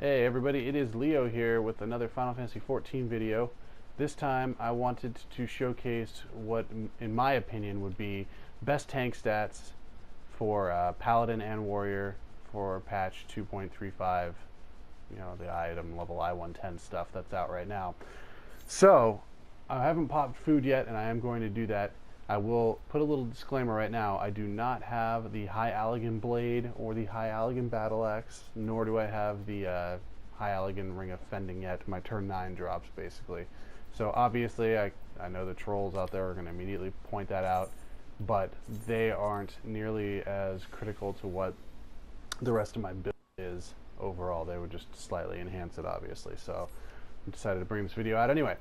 Hey everybody, it is Leo here with another Final Fantasy XIV video. This time I wanted to showcase what, in my opinion, would be best tank stats for Paladin and Warrior for patch 2.35, you know, the item level I-110 stuff that's out right now. So, I haven't popped food yet, and I am going to do that. I will put a little disclaimer right now. I do not have the High Allagan blade or the High Allagan battle axe, nor do I have the High Allagan ring of fending yet. My turn 9 drops, basically. So obviously, I know the trolls out there are going to immediately point that out, but they aren't nearly as critical to what the rest of my build is overall. They would just slightly enhance it, obviously. So I decided to bring this video out anyway.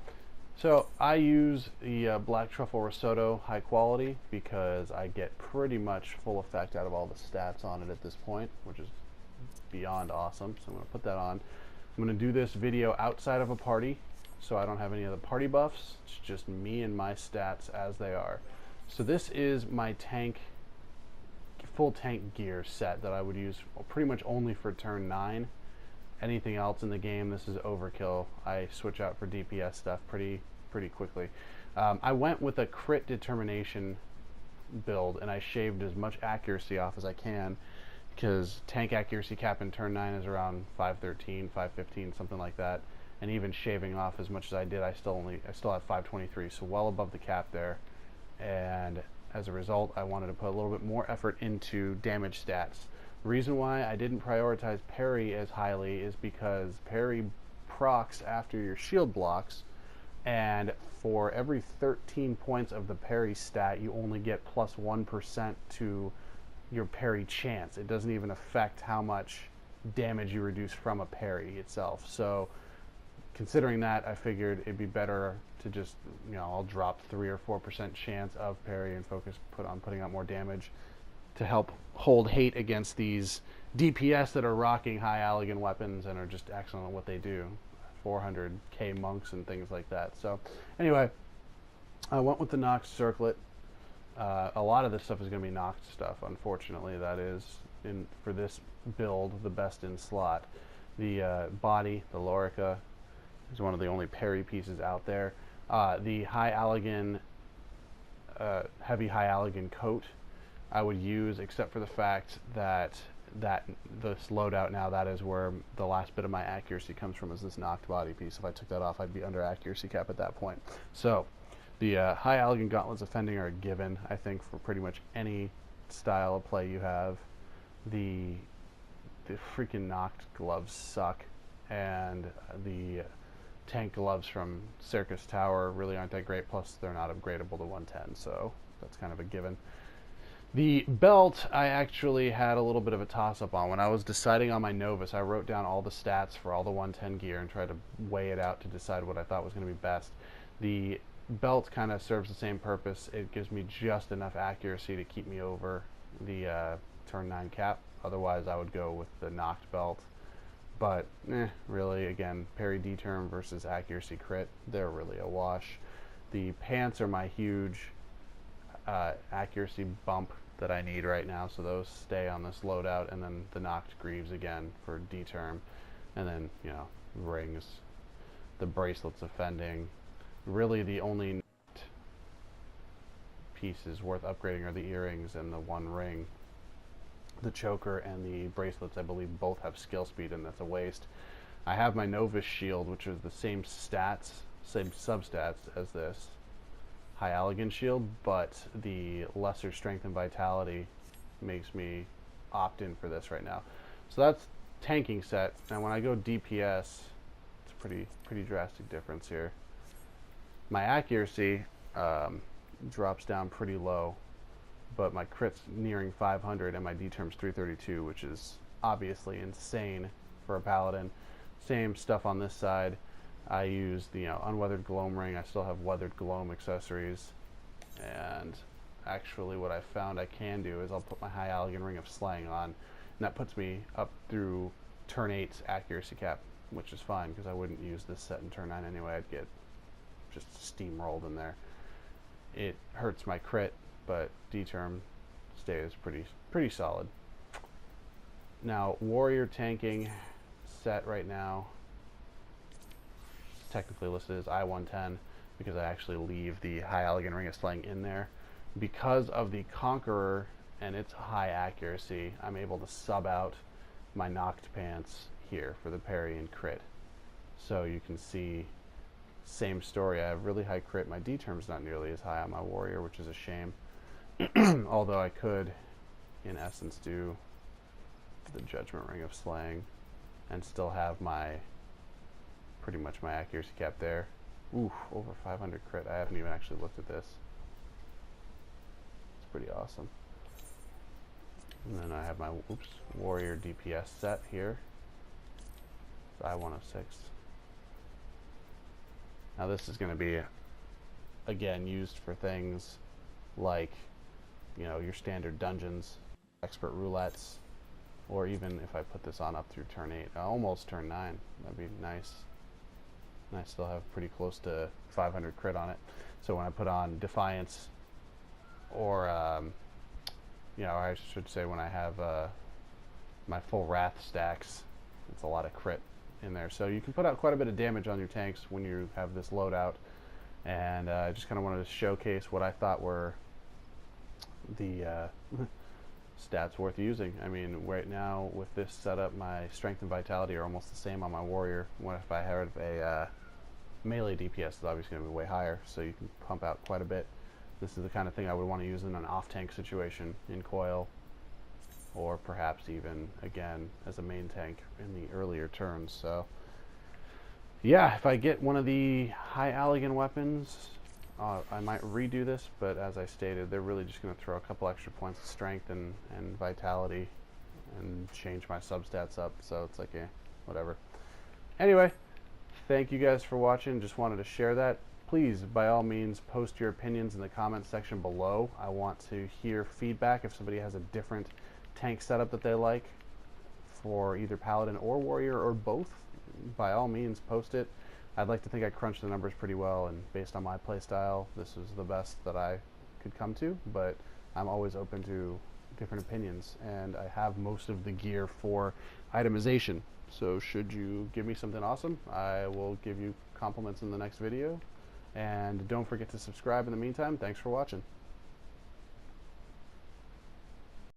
So I use the Black Truffle Risotto High Quality because I get pretty much full effect out of all the stats on it at this point, which is beyond awesome. So I'm going to put that on. I'm going to do this video outside of a party, so I don't have any of the party buffs. It's just me and my stats as they are. So this is my tank, full tank gear set that I would use pretty much only for turn 9. Anything else in the game, this is overkill. I switch out for DPS stuff pretty quickly. I went with a crit determination build, and I shaved as much accuracy off as I can, because tank accuracy cap in turn 9 is around 513, 515, something like that. And even shaving off as much as I did, I still have 523, so well above the cap there. And as a result, I wanted to put a little bit more effort into damage stats. The reason why I didn't prioritize parry as highly is because parry procs after your shield blocks, and for every 13 points of the parry stat, you only get plus 1% to your parry chance. It doesn't even affect how much damage you reduce from a parry itself. So considering that, I figured it'd be better to just, you know, I'll drop 3 or 4% chance of parry and put on putting out more damage to help hold hate against these DPS that are rocking High Allagan weapons and are just excellent at what they do. 400k monks and things like that. So anyway, I went with the Nox Circlet. A lot of this stuff is going to be Nox stuff, unfortunately. That is, for this build, the best in slot. The body, the Lorica, is one of the only parry pieces out there. The High Allagan, heavy High Allagan coat, I would use, except for the fact that this loadout now, that is where the last bit of my accuracy comes from, is this knocked body piece. If I took that off, I'd be under accuracy cap at that point. So the High Allagan gauntlets of fending are a given, I think, for pretty much any style of play you have. The freaking knocked gloves suck, and the tank gloves from Circus Tower really aren't that great, plus they're not upgradable to 110, so that's kind of a given. The belt, I actually had a little bit of a toss-up on. When I was deciding on my Novus, I wrote down all the stats for all the 110 gear and tried to weigh it out to decide what I thought was going to be best. The belt kind of serves the same purpose. It gives me just enough accuracy to keep me over the turn 9 cap. Otherwise, I would go with the knocked belt. But, really, again, parry D-term versus accuracy crit, they're really a wash. The pants are my huge accuracy bump that I need right now, so those stay on this loadout, and then the knocked greaves again for D-term, and then, you know, rings, the bracelets of fending. Really the only pieces worth upgrading are the earrings and the one ring. The choker and the bracelets, I believe, both have skill speed, and that's a waste. I have my Novus shield, which is the same stats, same substats as this High Allagan shield, but the lesser strength and vitality makes me opt in for this right now. So that's tanking set. And when I go DPS, it's a pretty drastic difference here. My accuracy drops down pretty low, but my crit's nearing 500 and my D-term's 332, which is obviously insane for a Paladin. Same stuff on this side. I use the unweathered gloam ring. I still have weathered gloam accessories, and actually what I found I can do is I'll put my High Allagan ring of slaying on, and that puts me up through turn 8's accuracy cap, which is fine because I wouldn't use this set in turn 9 anyway. I'd get just steamrolled in there. It hurts my crit, but D-term stays pretty solid. Now, warrior tanking, set right now is technically listed as I-110 because I actually leave the High Allagan Ring of Slaying in there. Because of the Conqueror and its high accuracy, I'm able to sub out my knocked pants here for the parry and crit. So you can see, same story. I have really high crit. My D term's not nearly as high on my warrior, which is a shame. Although I could, in essence, do the Judgment Ring of Slaying and still have my, pretty much my accuracy cap there. Ooh, over 500 crit. I haven't even actually looked at this. It's pretty awesome. And then I have my warrior DPS set here. It's I-106. Now this is going to be, again, used for things like, you know, your standard dungeons, expert roulettes, or even if I put this on up through turn 8, almost turn 9, that'd be nice. And I still have pretty close to 500 crit on it. So when I put on Defiance, or, you know, I should say when I have my full Wrath stacks, it's a lot of crit in there. So you can put out quite a bit of damage on your tanks when you have this loadout. And I just kind of wanted to showcase what I thought were the stats worth using. I mean, right now with this setup, my strength and vitality are almost the same on my warrior. What if I had a melee DPS is obviously going to be way higher, so you can pump out quite a bit. This is the kind of thing I would want to use in an off-tank situation in coil, or perhaps even, again, as a main tank in the earlier turns. So yeah, if I get one of the High Allagan weapons, I might redo this, but as I stated, they're really just going to throw a couple extra points of strength and vitality and change my substats up, so it's like, whatever. Anyway, thank you guys for watching. Just wanted to share that. Please, by all means, post your opinions in the comments section below. I want to hear feedback. If somebody has a different tank setup that they like for either Paladin or Warrior or both, by all means, post it. I'd like to think I crunched the numbers pretty well, and based on my playstyle, this was the best that I could come to, but I'm always open to different opinions, and I have most of the gear for itemization. So should you give me something awesome, I will give you compliments in the next video. And don't forget to subscribe in the meantime. Thanks for watching.